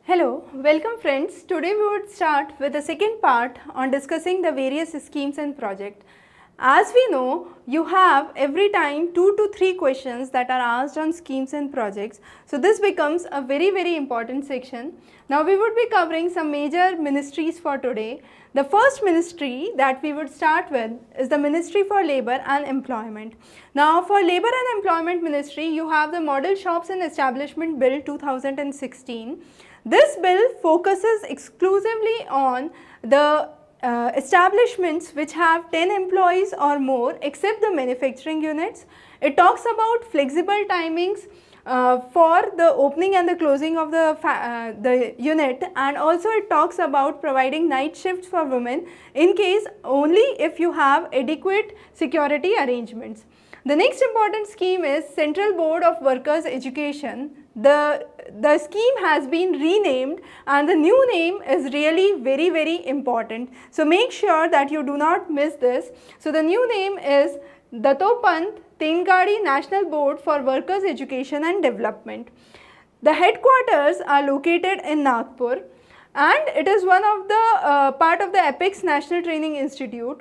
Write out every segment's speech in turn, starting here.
Hello, welcome friends. Today we would start with the second part on discussing the various schemes and projects. As we know, you have every time 2 to 3 questions that are asked on schemes and projects. So this becomes a very important section. Now we would be covering some major ministries for today. The first ministry that we would start with is the Ministry for Labour and Employment. Now for Labour and Employment Ministry, you have the Model Shops and Establishment Bill 2016. This bill focuses exclusively on the establishments which have 10 employees or more except the manufacturing units. It talks about flexible timings for the opening and the closing of the unit, and also it talks about providing night shifts for women in case only if you have adequate security arrangements. The next important scheme is Central Board of Workers' Education. The scheme has been renamed and the new name is really very important. So make sure that you do not miss this. So the new name is Dattopant Tengadi National Board for Workers' Education and Development. The headquarters are located in Nagpur and it is one of the part of the Apex National Training Institute.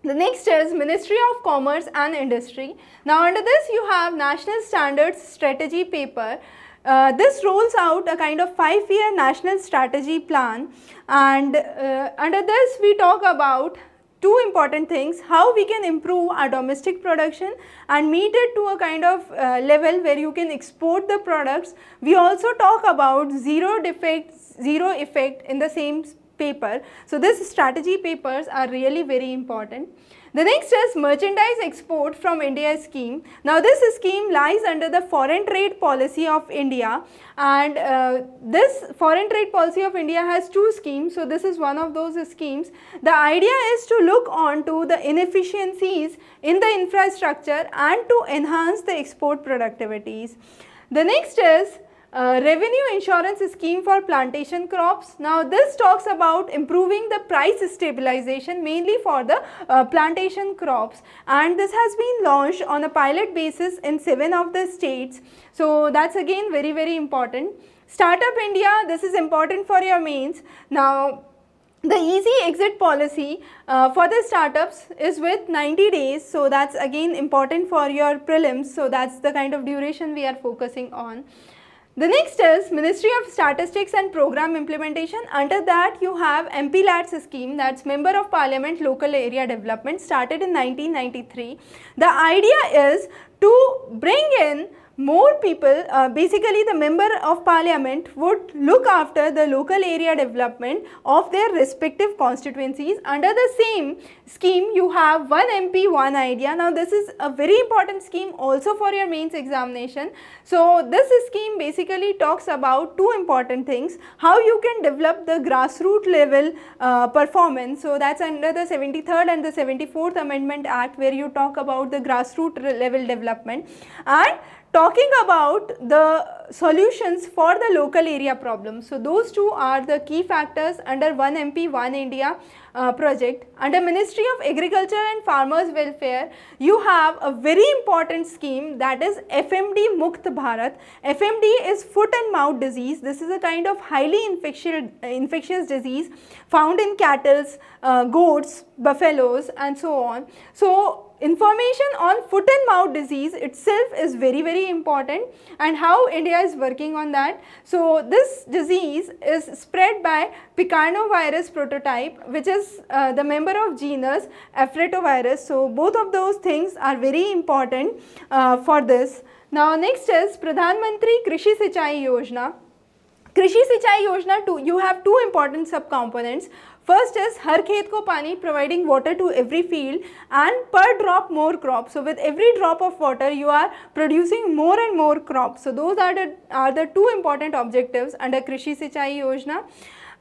The next is Ministry of Commerce and Industry. Now under this you have National Standards Strategy Paper. This rolls out a kind of 5-year national strategy plan, and under this we talk about two important things: how we can improve our domestic production and meet it to a kind of level where you can export the products. We also talk about zero effect in the same paper. So these strategy papers are really very important. The next is Merchandise Export from India scheme. Now this scheme lies under the Foreign Trade Policy of India, and this Foreign Trade Policy of India has two schemes. So this is one of those schemes. The idea is to look on to the inefficiencies in the infrastructure and to enhance the export productivities. The next is Revenue Insurance Scheme for Plantation Crops. Now this talks about improving the price stabilization mainly for the plantation crops, and this has been launched on a pilot basis in 7 of the states. So that's again very important. Startup India, this is important for your mains. Now the easy exit policy for the startups is with 90 days. So that's again important for your prelims. So that's the kind of duration we are focusing on. The next is Ministry of Statistics and Program Implementation. Under that you have MPLATS scheme, that's Member of Parliament Local Area Development, started in 1993. The idea is to bring in more people. Basically the Member of Parliament would look after the local area development of their respective constituencies. Under the same scheme you have one MP, one idea. Now this is a very important scheme also for your mains examination. So this scheme basically talks about two important things: how you can develop the grassroots level performance. So that's under the 73rd and the 74th Amendment Act, where you talk about the grassroots level development, and talking about the solutions for the local area problems. So those two are the key factors under One MP One India project. Under Ministry of Agriculture and Farmers Welfare, you have a very important scheme, that is FMD Mukt Bharat. FMD is foot and mouth disease. This is a kind of highly infectious disease found in cattle, goats, buffaloes and so on. So information on foot and mouth disease itself is very important, and how India is working on that. So this disease is spread by picornavirus prototype, which is the member of genus Afretovirus. So both of those things are very important for this. Now next is Pradhanmantri Krishi Sinchai Yojana. Krishi Sinchai Yojana, you have two important subcomponents. First is Har Khet Ko Pani, providing water to every field, and per drop more crops. So with every drop of water you are producing more and more crops. So those are the two important objectives under Krishi Sinchai Yojana.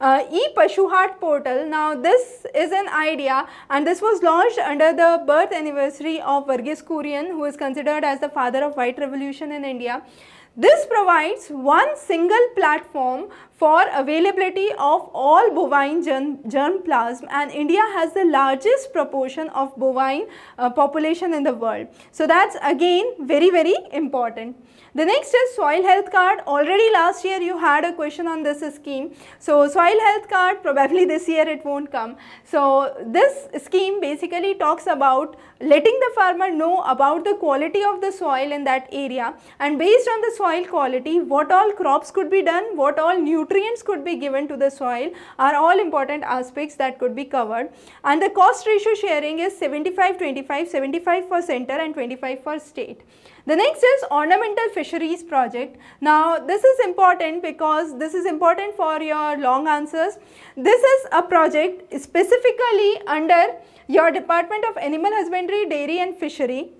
E-Pashuhat portal. Now this is an idea, and this was launched under the birth anniversary of Varghese Kurian, who is considered as the father of white revolution in India. This provides one single platform for availability of all bovine germplasm, and India has the largest proportion of bovine population in the world. So that's again very important. The next is soil health card. Already last year you had a question on this scheme. So soil health card, probably this year it won't come. So this scheme basically talks about letting the farmer know about the quality of the soil in that area, and based on the soil quality, what all crops could be done, what all nutrients could be given to the soil are all important aspects that could be covered. And the cost ratio sharing is 75-25, 75 for center and 25 for state. The next is Ornamental Fisheries project. Now this is important because this is important for your long answers. This is a project specifically under your Department of Animal Husbandry, Dairy and Fishery.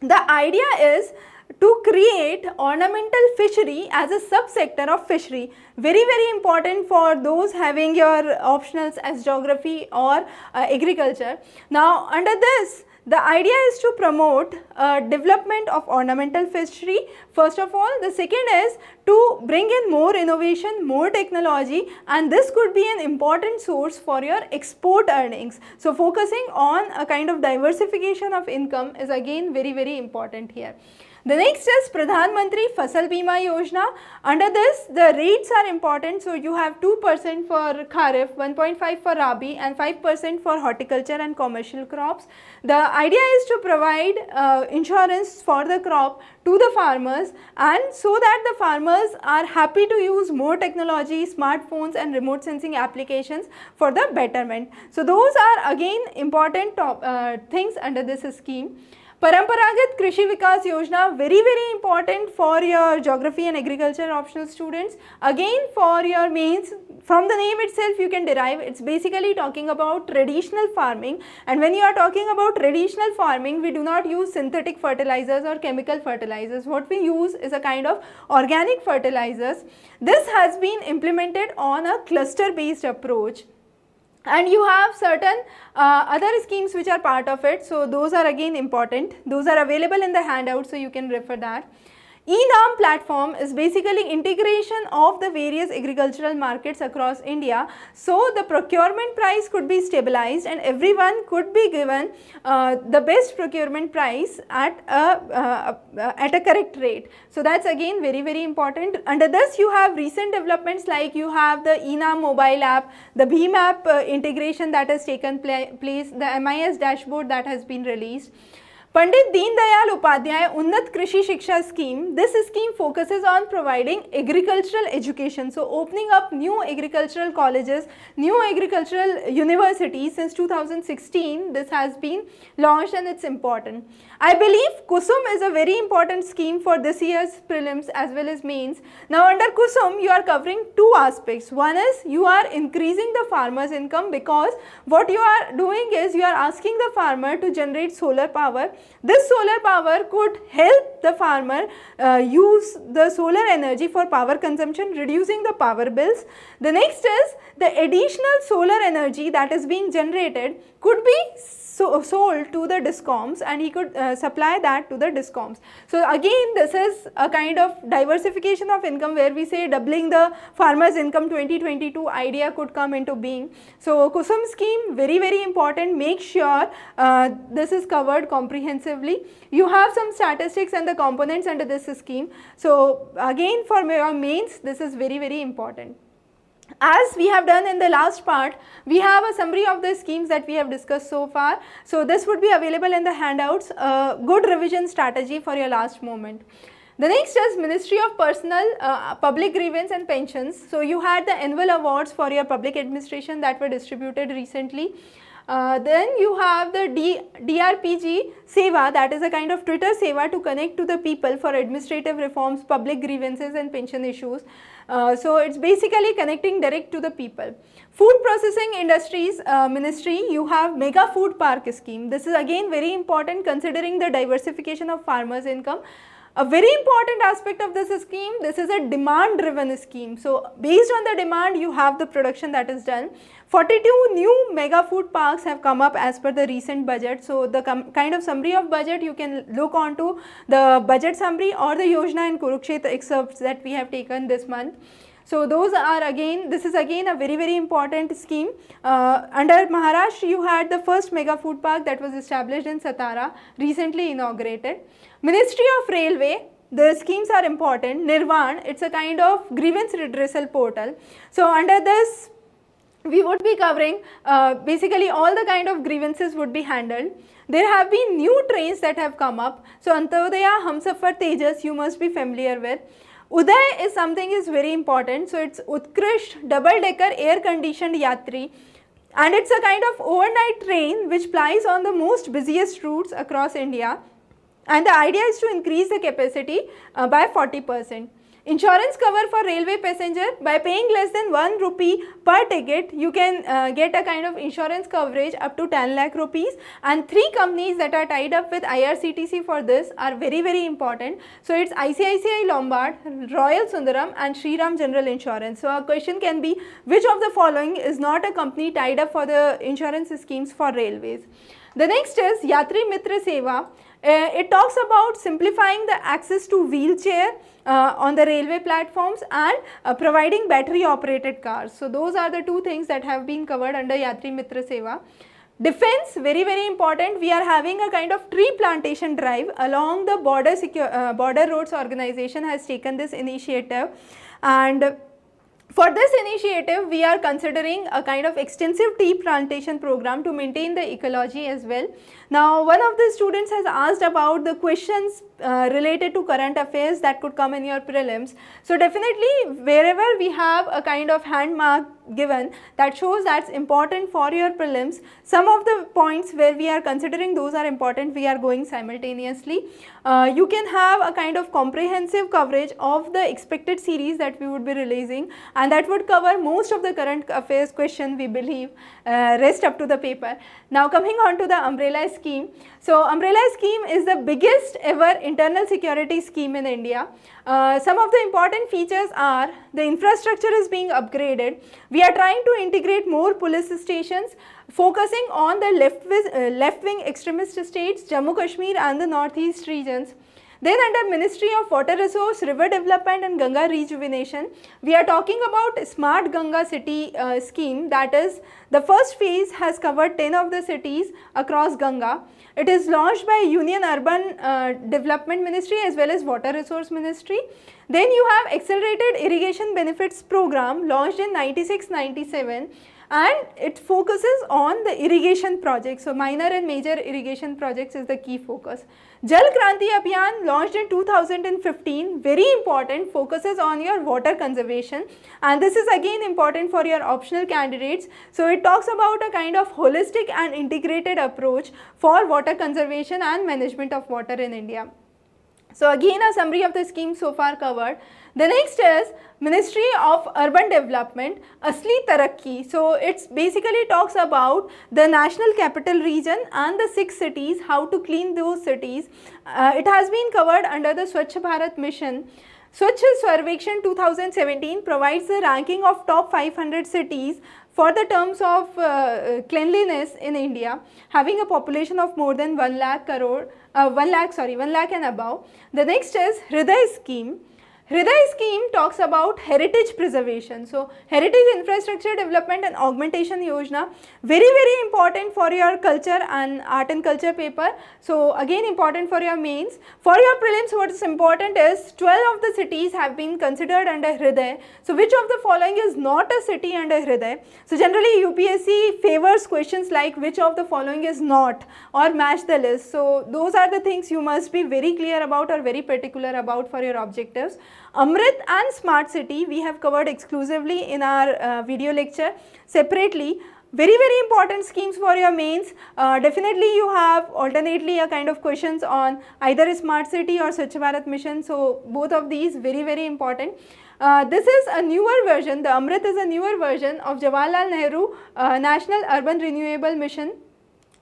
The idea is to create ornamental fishery as a subsector of fishery. Very important for those having your optionals as geography or agriculture. Now under this, the idea is to promote development of ornamental fishery first of all. The second is to bring in more innovation, more technology, and this could be an important source for your export earnings. So focusing on a kind of diversification of income is again very important here. The next is Pradhanmantri Fasal Bima Yojana. Under this, the rates are important. So you have 2% for Kharif, 1.5 for Rabi and 5% for horticulture and commercial crops. The idea is to provide insurance for the crop to the farmers, and so that the farmers are happy to use more technology, smartphones and remote sensing applications for the betterment. So those are again important things under this scheme. Paramparagat Krishi Vikas Yojana, very important for your geography and agriculture optional students. Again for your mains, from the name itself you can derive, it's basically talking about traditional farming, and when you are talking about traditional farming, we do not use synthetic fertilizers or chemical fertilizers. What we use is a kind of organic fertilizers. This has been implemented on a cluster based approach. And you have certain other schemes which are part of it. So those are again important. Those are available in the handout, so you can refer that. E-NAM platform is basically integration of the various agricultural markets across India. So the procurement price could be stabilized and everyone could be given the best procurement price at a correct rate. So that's again very important. Under this you have recent developments like you have the E-NAM mobile app, the BHIM app integration that has taken place, the MIS dashboard that has been released. Pandit Deen Dayal Upadhyay Unnat Krishi Shiksha scheme. This scheme focuses on providing agricultural education. So opening up new agricultural colleges, new agricultural universities since 2016. This has been launched and it's important. I believe Kusum is a very important scheme for this year's prelims as well as mains. Now under Kusum you are covering two aspects. One is you are increasing the farmer's income, because what you are doing is you are asking the farmer to generate solar power. This solar power could help the farmer use the solar energy for power consumption, reducing the power bills. The next is the additional solar energy that is being generated could be sold to the discoms, and he could supply that to the discoms. So again this is a kind of diversification of income where we say doubling the farmer's income 2022 idea could come into being. So Kusum scheme very important. Make sure this is covered comprehensively. You have some statistics and the components under this scheme. So again for your mains this is very important. As we have done in the last part, we have a summary of the schemes that we have discussed so far. So this would be available in the handouts, good revision strategy for your last moment. The next is Ministry of Personal, Public Grievance and Pensions. So you had the annual awards for your public administration that were distributed recently. Then you have the DRPG Seva, that is a kind of Twitter Seva to connect to the people for administrative reforms, public grievances and pension issues. So it's basically connecting direct to the people. Food Processing Industries Ministry, you have Mega Food Park scheme. This is again very important considering the diversification of farmers' income. A very important aspect of this scheme, this is a demand driven scheme. So based on the demand you have the production that is done. 42 new mega food parks have come up as per the recent budget. So the kind of summary of budget you can look onto the budget summary or the Yojana and Kurukshetra excerpts that we have taken this month. So those are again, this is again a very important scheme. Under Maharashtra you had the first mega food park that was established in Satara, recently inaugurated. Ministry of Railway, the schemes are important. NIRVANA, it's a kind of grievance redressal portal. So under this we would be covering basically all the kind of grievances would be handled. There have been new trains that have come up. So Antyodaya, Humsafar, Tejas you must be familiar with. Uday is something is very important. So it's Utkrish double decker air conditioned Yatri, and it's a kind of overnight train which plies on the most busiest routes across India, and the idea is to increase the capacity by 40%. Insurance cover for railway passenger, by paying less than 1 rupee per ticket you can get a kind of insurance coverage up to 10 lakh rupees, and 3 companies that are tied up with IRCTC for this are very important. So it's ICICI Lombard, Royal Sundaram and Shriram General Insurance. So a question can be, which of the following is not a company tied up for the insurance schemes for railways? The next is Yatri Mitra Seva. It talks about simplifying the access to wheelchair on the railway platforms and providing battery operated cars. So those are the 2 things that have been covered under Yatri Mitra Seva. Defense, very important. We are having a kind of tree plantation drive along the border roads organization has taken this initiative, and for this initiative we are considering a kind of extensive tea plantation program to maintain the ecology as well. Now one of the students has asked about the questions related to current affairs that could come in your prelims. So definitely wherever we have a kind of hand mark given that shows that's important for your prelims, some of the points where we are considering those are important, we are going simultaneously. You can have a kind of comprehensive coverage of the expected series that we would be releasing, and that would cover most of the current affairs question we believe, rest up to the paper. Now coming on to the umbrella scheme. So umbrella scheme is the biggest ever internal security scheme in India. Some of the important features are the infrastructure is being upgraded. We are trying to integrate more police stations, focusing on the left-wing extremist states, Jammu Kashmir and the northeast regions. Then under Ministry of Water Resource, River Development and Ganga Rejuvenation, we are talking about Smart Ganga City scheme, that is the first phase has covered 10 of the cities across Ganga. It is launched by Union Urban Development Ministry as well as Water Resource Ministry. Then you have Accelerated Irrigation Benefits Program launched in 96-97, and it focuses on the irrigation projects. So minor and major irrigation projects is the key focus. Jal Kranti Abhiyan launched in 2015, very important, focuses on your water conservation, and this is again important for your optional candidates. So it talks about a kind of holistic and integrated approach for water conservation and management of water in India. So again a summary of the scheme so far covered. The next is Ministry of Urban Development, Asli Tarakki. So it's basically talks about the national capital region and the 6 cities, how to clean those cities. It has been covered under the Swachh Bharat mission. Swachh Sarvekshan 2017 provides the ranking of top 500 cities for the terms of cleanliness in India, having a population of more than 1 lakh and above. The next is Hriday scheme. Hriday scheme talks about heritage preservation. So heritage infrastructure development and augmentation Yojana, very important for your culture and art and culture paper. So again important for your mains. For your prelims, what is important is 12 of the cities have been considered under Hriday. So which of the following is not a city under Hriday? So generally UPSC favors questions like which of the following is not, or match the list. So those are the things you must be very clear about or very particular about for your objectives. Amrit and Smart City we have covered exclusively in our video lecture separately. Very important schemes for your mains. Definitely you have alternately a kind of questions on either Smart City or Swachh Bharat mission. So both of these very important. This is a newer version, the Amrit is a newer version of Jawaharlal Nehru National Urban Renewable Mission.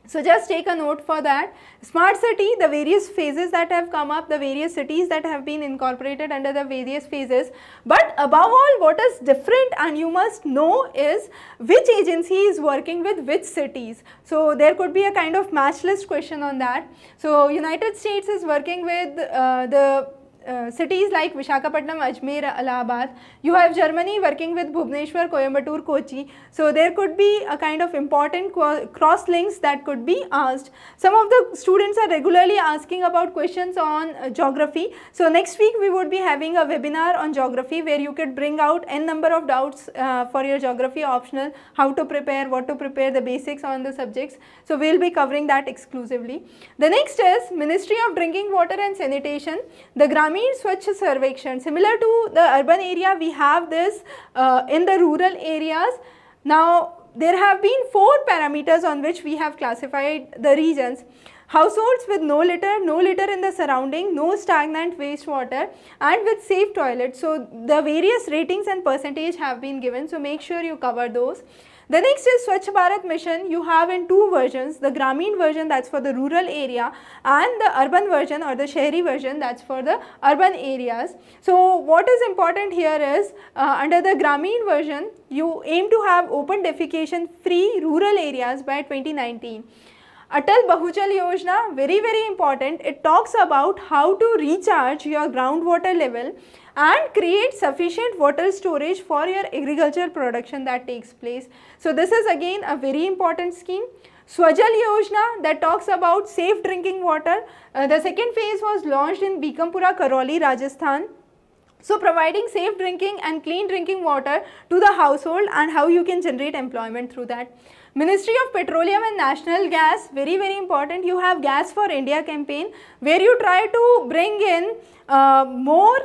So just take a note for that. Smart city, the various phases that have come up, the various cities that have been incorporated under the various phases. But above all, what is different and you must know is which agency is working with which cities. So there could be a kind of match list question on that. So United States is working with the cities like Visakhapatnam, Ajmer, Allahabad. You have Germany working with Bhubaneswar, Coimbatore, Kochi. So there could be a kind of important cross links that could be asked. Some of the students are regularly asking about questions on geography. So next week we would be having a webinar on geography where you could bring out n number of doubts for your geography optional, how to prepare, what to prepare, the basics on the subjects. So we will be covering that exclusively. The next is Ministry of Drinking Water and Sanitation, the Gramin Swachh Sarvekshan. Similar to the urban area, we have this in the rural areas. Now there have been 4 parameters on which we have classified the regions. Households with no litter in the surrounding, no stagnant wastewater and with safe toilets. So the various ratings and percentage have been given, so make sure you cover those. The next is Swachh Bharat Mission. You have in 2 versions, the Gramin version, that's for the rural area, and the urban version or the Shahri version, that's for the urban areas. So what is important here is under the Gramin version, you aim to have open defecation free rural areas by 2019. Atal Bahujal Yojana, very important. It talks about how to recharge your groundwater level and create sufficient water storage for your agricultural production that takes place. So this is again a very important scheme. Swajal Yojana, that talks about safe drinking water. The second phase was launched in Bikampura, Karoli, Rajasthan. So providing safe drinking and clean drinking water to the household and how you can generate employment through that. Ministry of Petroleum and National Gas, very important. You have Gas for India campaign where you try to bring in more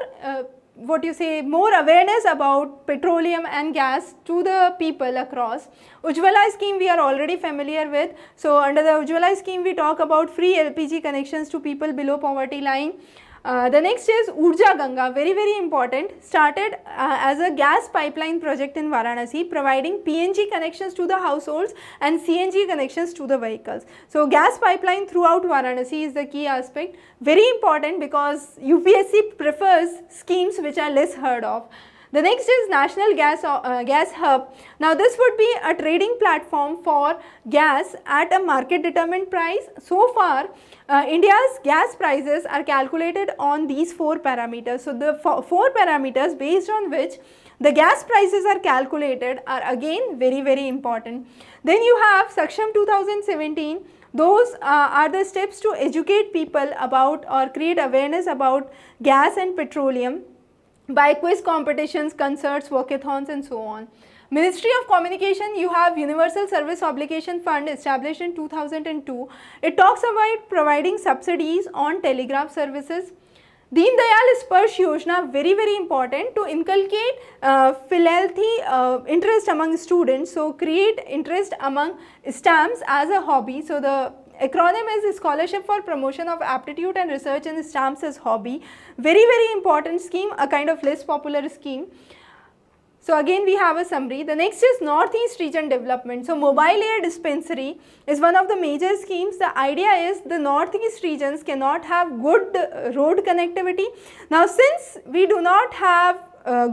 awareness about petroleum and gas to the people across. Ujjwala scheme we are already familiar with. So under the Ujjwala scheme we talk about free LPG connections to people below poverty line. The next is Urja Ganga, very important, started as a gas pipeline project in Varanasi, providing PNG connections to the households and CNG connections to the vehicles. So gas pipeline throughout Varanasi is the key aspect, very important because UPSC prefers schemes which are less heard of. The next is National Gas Hub. Now this would be a trading platform for gas at a market determined price. So far India's gas prices are calculated on these 4 parameters. So the 4 parameters based on which the gas prices are calculated are again very important. Then you have Saksham 2017. Those are the steps to educate people about or create awareness about gas and petroleum by quiz competitions, concerts, walkathons and so on. Ministry of Communication, you have Universal Service Obligation Fund established in 2002. It talks about providing subsidies on telegraph services. Deen Dayal Sparsh Yojana, very important to inculcate philanthropy interest among students. So create interest among stamps as a hobby. So the acronym is Scholarship for Promotion of Aptitude and Research in Stamps as Hobby. Very important scheme, a kind of less popular scheme. So again we have a summary. The next is Northeast Region Development. So Mobile Air Dispensary is one of the major schemes. The idea is the Northeast regions cannot have good road connectivity. Now since we do not have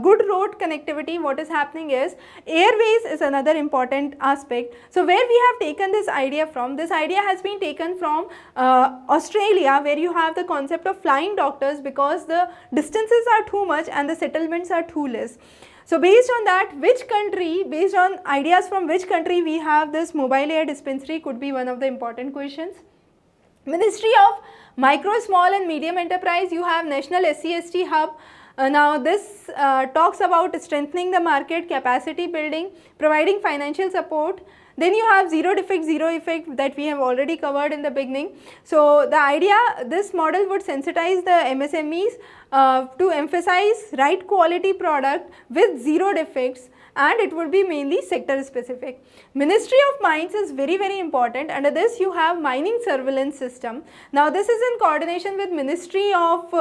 good road connectivity, what is happening is airways is another important aspect. So where we have taken this idea from? This idea has been taken from Australia, where you have the concept of flying doctors because the distances are too much and the settlements are too less. So based on that, which country, based on ideas from which country we have this mobile air dispensary could be one of the important questions. Ministry of Micro, Small and Medium Enterprise, you have National SC/ST Hub. Now this talks about strengthening the market, capacity building, providing financial support. Then you have zero effect that we have already covered in the beginning. So the idea, this model would sensitize the MSMEs to emphasize right quality product with zero defects, and it would be mainly sector specific. Ministry of Mines is very important. Under this you have mining surveillance system. Now this is in coordination with Ministry of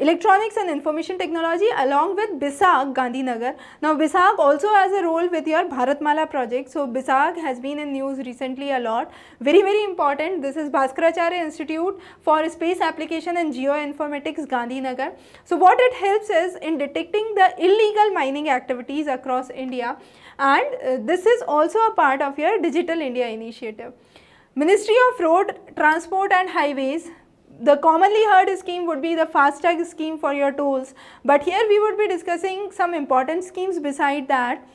Electronics and Information Technology along with BISAG Gandhinagar. Now BISAG also has a role with your Bharatmala project. So BISAG has been in news recently a lot. Very important. This is Bhaskaracharya Institute for Space Application and Geoinformatics Gandhinagar. So what it helps is in detecting the illegal mining activities across India, and this is also a part of your Digital India initiative. Ministry of Road Transport and Highways. The commonly heard scheme would be the FASTag scheme for your tolls, but here we would be discussing some important schemes beside that.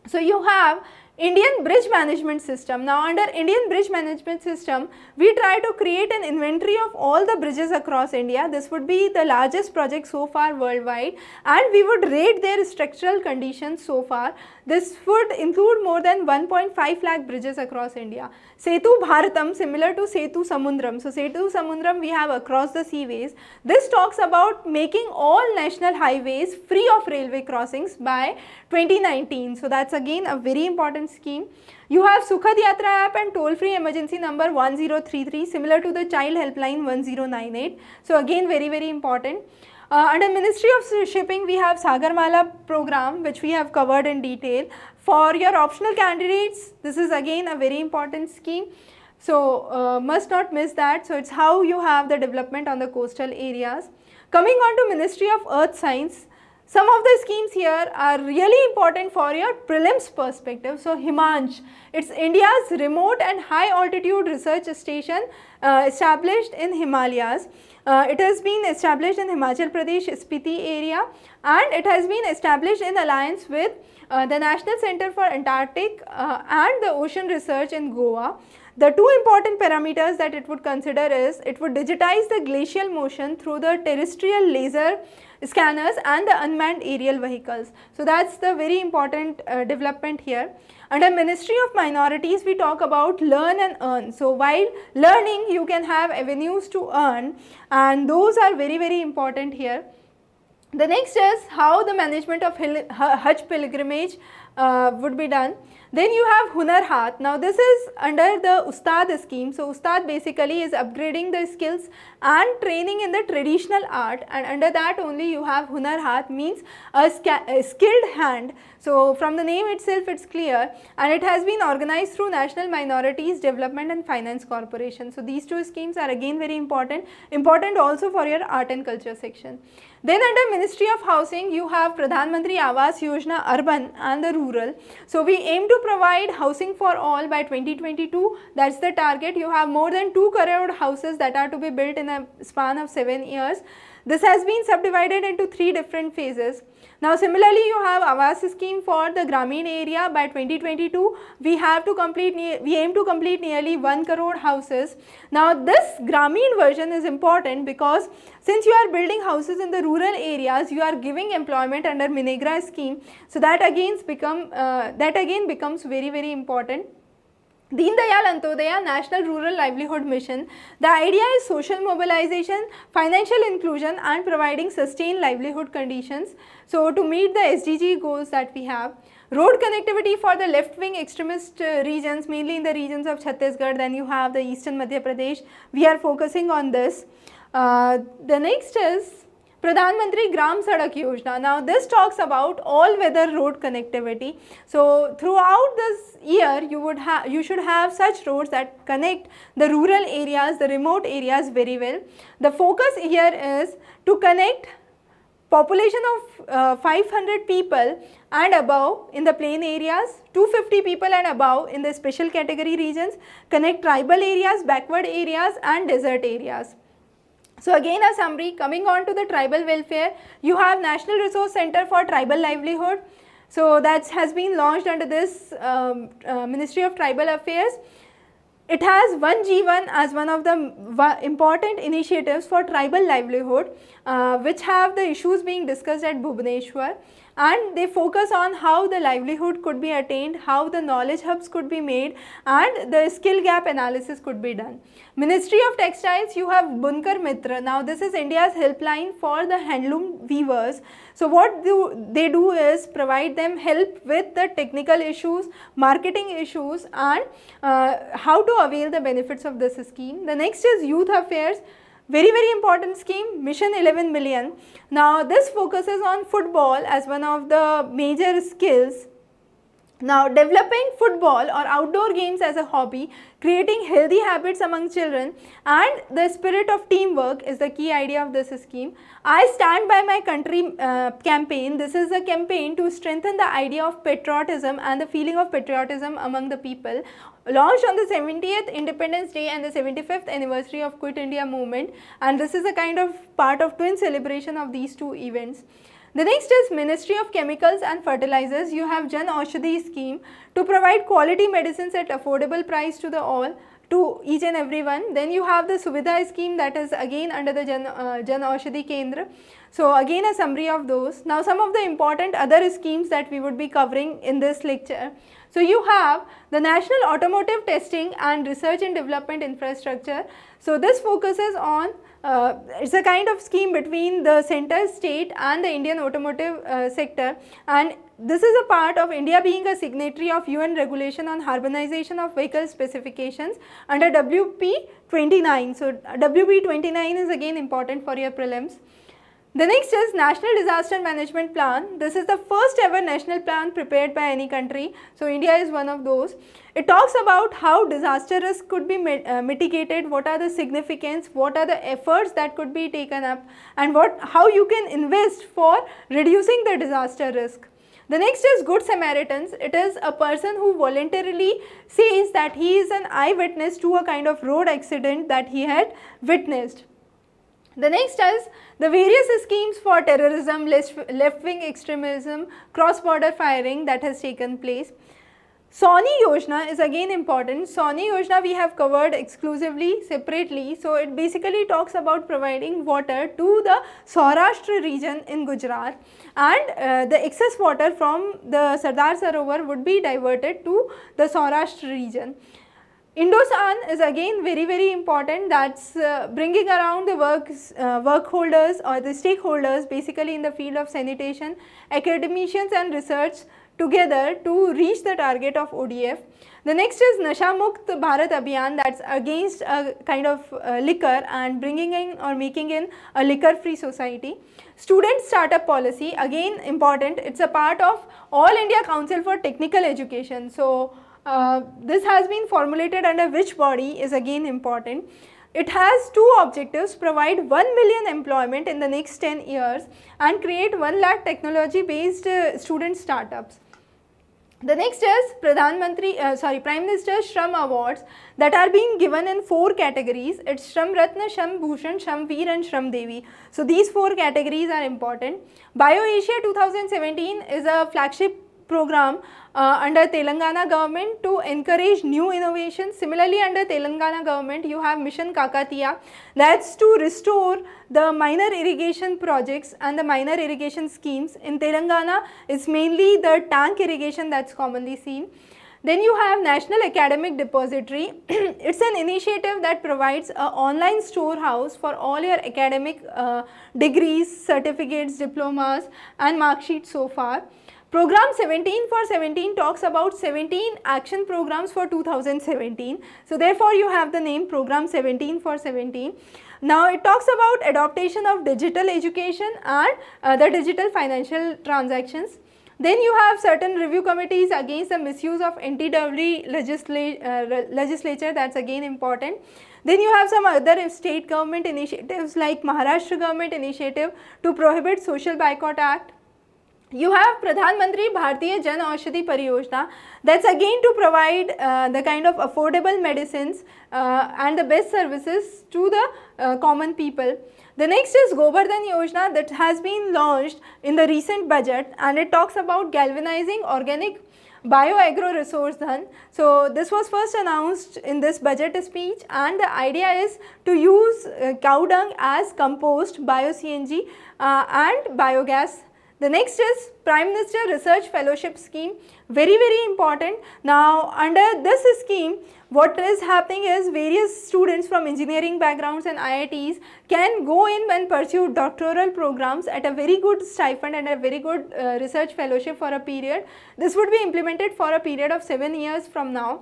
So you have Indian Bridge Management System. Now under Indian Bridge Management System, we try to create an inventory of all the bridges across India. This would be the largest project so far worldwide, and we would rate their structural conditions so far. This would include more than 1.5 lakh bridges across India. Setu Bharatam, similar to Setu Samundram. So Setu Samundram we have across the seaways. This talks about making all national highways free of railway crossings by 2019. So that's again a very important scheme. You have Sukhad Yatra app and toll free emergency number 1033, similar to the child helpline 1098. So again very important. Under Ministry of Shipping, we have Sagarmala program, which we have covered in detail. For your optional candidates, this is again a very important scheme. So must not miss that. So it's how you have the development on the coastal areas. Coming on to Ministry of Earth Science, some of the schemes here are really important for your prelims perspective. So Himanch, it's India's remote and high altitude research station established in Himalayas. It has been established in Himachal Pradesh, Spiti area, and it has been established in alliance with the National Center for Antarctic and the Ocean Research in Goa. The two important parameters that it would consider is it would digitize the glacial motion through the terrestrial laser scanners and the unmanned aerial vehicles. So that's the very important development here. Under Ministry of Minorities, we talk about learn and earn. So while learning, you can have avenues to earn, and those are very important here. The next is how the management of Hajj pilgrimage would be done. Then you have Hunar Haat. Now this is under the Ustad scheme. So Ustad basically is upgrading the skills and training in the traditional art, and under that only you have Hunar Haat, means a skilled hand. So from the name itself it's clear, and it has been organized through National Minorities Development and Finance Corporation. So these two schemes are again very important also for your art and culture section. Then under Ministry of Housing, you have Pradhanmantri Awards Yojana urban and the rural. So we aim to provide housing for all by 2022. That's the target. You have more than 2 crore houses that are to be built in a span of 7 years. This has been subdivided into 3 different phases. Now similarly, you have Awas scheme for the Grameen area. By 2022, we aim to complete nearly 1 crore houses. Now this Grameen version is important because since you are building houses in the rural areas, you are giving employment under Minegra scheme. So that again becomes very important. Deen Dayal Antodaya National Rural Livelihood Mission. The idea is social mobilization, financial inclusion and providing sustained livelihood conditions. So to meet the SDG goals that we have. Road connectivity for the left-wing extremist regions, mainly in the regions of Chhattisgarh, then you have the eastern Madhya Pradesh. We are focusing on this. The next is Pradhanmantri Gram Sadak Yojana. Now this talks about all-weather road connectivity. So throughout this year, you should have such roads that connect the rural areas, the remote areas very well. The focus here is to connect population of 500 people and above in the plain areas, 250 people and above in the special category regions, connect tribal areas, backward areas and desert areas. So again a summary, coming on to the tribal welfare, you have National Resource Center for Tribal Livelihood. So that has been launched under this Ministry of Tribal Affairs. It has 1G1 as one of the important initiatives for tribal livelihood, which have the issues being discussed at Bhubaneswar, and they focus on how the livelihood could be attained, how the knowledge hubs could be made and the skill gap analysis could be done. Ministry of Textiles, you have Bunkar Mitra. Now this is India's helpline for the handloom weavers. So what they do is provide them help with the technical issues, marketing issues and how to avail the benefits of this scheme. The next is Youth Affairs. Very important scheme, Mission 11 Million. Now this focuses on football as one of the major skills. Now developing football or outdoor games as a hobby, creating healthy habits among children, and the spirit of teamwork is the key idea of this scheme. I Stand by My Country campaign. This is a campaign to strengthen the idea of patriotism and the feeling of patriotism among the people. Launched on the 70th Independence Day and the 75th anniversary of Quit India movement, and this is a kind of part of twin celebration of these two events. The next is Ministry of Chemicals and Fertilizers. You have Jan Aushadhi scheme to provide quality medicines at affordable price to the all, to each and everyone. Then you have the Suvidha scheme, that is again under the Jan Aushadhi Kendra. So again a summary of those. Now some of the important other schemes that we would be covering in this lecture. So you have the National Automotive Testing and Research and Development Infrastructure. So this focuses on it's a kind of scheme between the center, state and the Indian automotive sector, and this is a part of India being a signatory of UN regulation on harmonization of vehicle specifications under WP29. So WP29 is again important for your prelims. The next is National Disaster Management Plan. This is the first ever national plan prepared by any country. So India is one of those. It talks about how disaster risk could be mitigated, what are the significance, what are the efforts that could be taken up, and how you can invest for reducing the disaster risk. The next is Good Samaritans. It is a person who voluntarily says that he is an eyewitness to a kind of road accident that he had witnessed. The next is the various schemes for terrorism, left-wing extremism, cross-border firing that has taken place. Sony Yojana is again important. Sony Yojana we have covered exclusively, separately. So it basically talks about providing water to the Saurashtra region in Gujarat, and the excess water from the Sardar Sarovar would be diverted to the Saurashtra region. Indosan is again very important. That's bringing around the work holders or the stakeholders basically in the field of sanitation, academicians and research together to reach the target of ODF. The next is Nasha Mukt Bharat Abhiyan, that's against a kind of liquor and bringing in or making in a liquor free society. Student startup policy, again important, it's a part of All India Council for Technical Education. So this has been formulated under which body is again important. It has two objectives: provide 1 million employment in the next 10 years and create 1 lakh technology based student startups. The next is Prime Minister Shram Awards that are being given in 4 categories. It's Shram Ratna, Shram Bhushan, Shram Veer and Shram Devi. So these 4 categories are important. BioAsia 2017 is a flagship program under Telangana government to encourage new innovations. Similarly, under Telangana government you have Mission Kakatiya, that's to restore the minor irrigation projects and the minor irrigation schemes. In Telangana it's mainly the tank irrigation that's commonly seen. Then you have National Academic Depository. It's an initiative that provides an online storehouse for all your academic degrees, certificates, diplomas and mark sheets so far. Program 17 for 17 talks about 17 action programs for 2017. So therefore you have the name Program 17 for 17. Now it talks about adaptation of digital education and the digital financial transactions. Then you have certain review committees against the misuse of anti-dowry legislature, that's again important. Then you have some other state government initiatives like Maharashtra government initiative to prohibit social boycott act. You have Pradhanmantri Bharatiya Jan Aushadhi Pariyojana, that's again to provide the kind of affordable medicines and the best services to the common people. The next is Govardhan Yojana that has been launched in the recent budget, and it talks about galvanizing organic bio-agro resource dhan. So this was first announced in this budget speech, and the idea is to use cow dung as compost, bio-CNG and biogas. The next is Prime Minister Research Fellowship Scheme, very important. Now under this scheme what is happening is various students from engineering backgrounds and IITs can go in and pursue doctoral programs at a very good stipend and a very good research fellowship for a period. This would be implemented for a period of 7 years from now.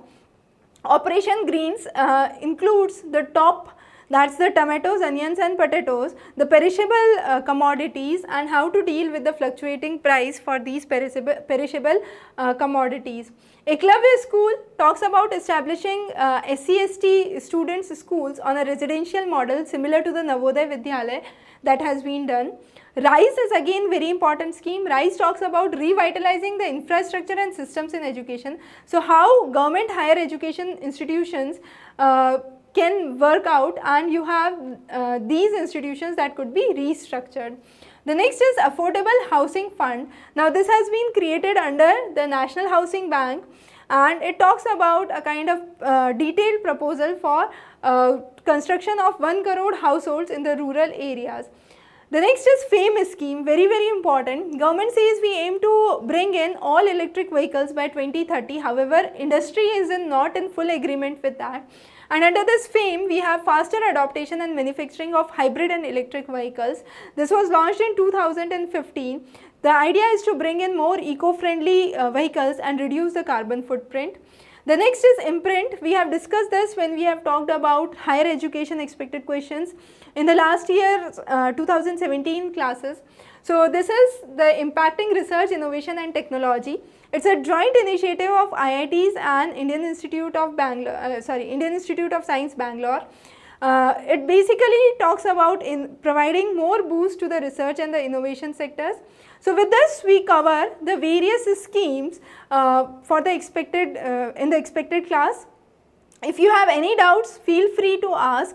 Operation Greens includes the top that's the tomatoes, onions and potatoes, the perishable commodities, and how to deal with the fluctuating price for these perishable commodities. Eklavya School talks about establishing SC/ST students schools on a residential model similar to the Navodaya Vidyalaya that has been done. RISE is again very important scheme. RISE talks about revitalizing the infrastructure and systems in education. So how government higher education institutions can work out, and you have these institutions that could be restructured. The next is Affordable Housing Fund. Now this has been created under the National Housing Bank, and it talks about a kind of detailed proposal for construction of 1 crore households in the rural areas. The next is FAME scheme, very important. Government says we aim to bring in all electric vehicles by 2030. However, industry is not in full agreement with that. And under this FAME, we have faster adoption and manufacturing of hybrid and electric vehicles. This was launched in 2015. The idea is to bring in more eco-friendly vehicles and reduce the carbon footprint. The next is imprint. We have discussed this when we have talked about higher education expected questions in the last year 2017 classes. So this is the impacting research, innovation and technology. It's a joint initiative of IITs and Indian Institute of Indian Institute of Science Bangalore. It basically talks about providing more boost to the research and the innovation sectors. So with this we cover the various schemes for the expected in the expected class. If you have any doubts, feel free to ask,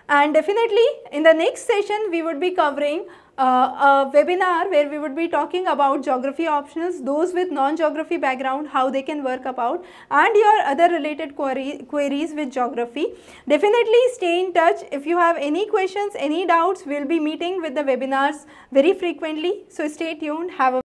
and definitely in the next session we would be covering a webinar where we would be talking about geography optionals, those with non-geography background, how they can work about, and your other related queries with geography. Definitely stay in touch. If you have any questions, any doubts, we will be meeting with the webinars very frequently. So stay tuned. Have a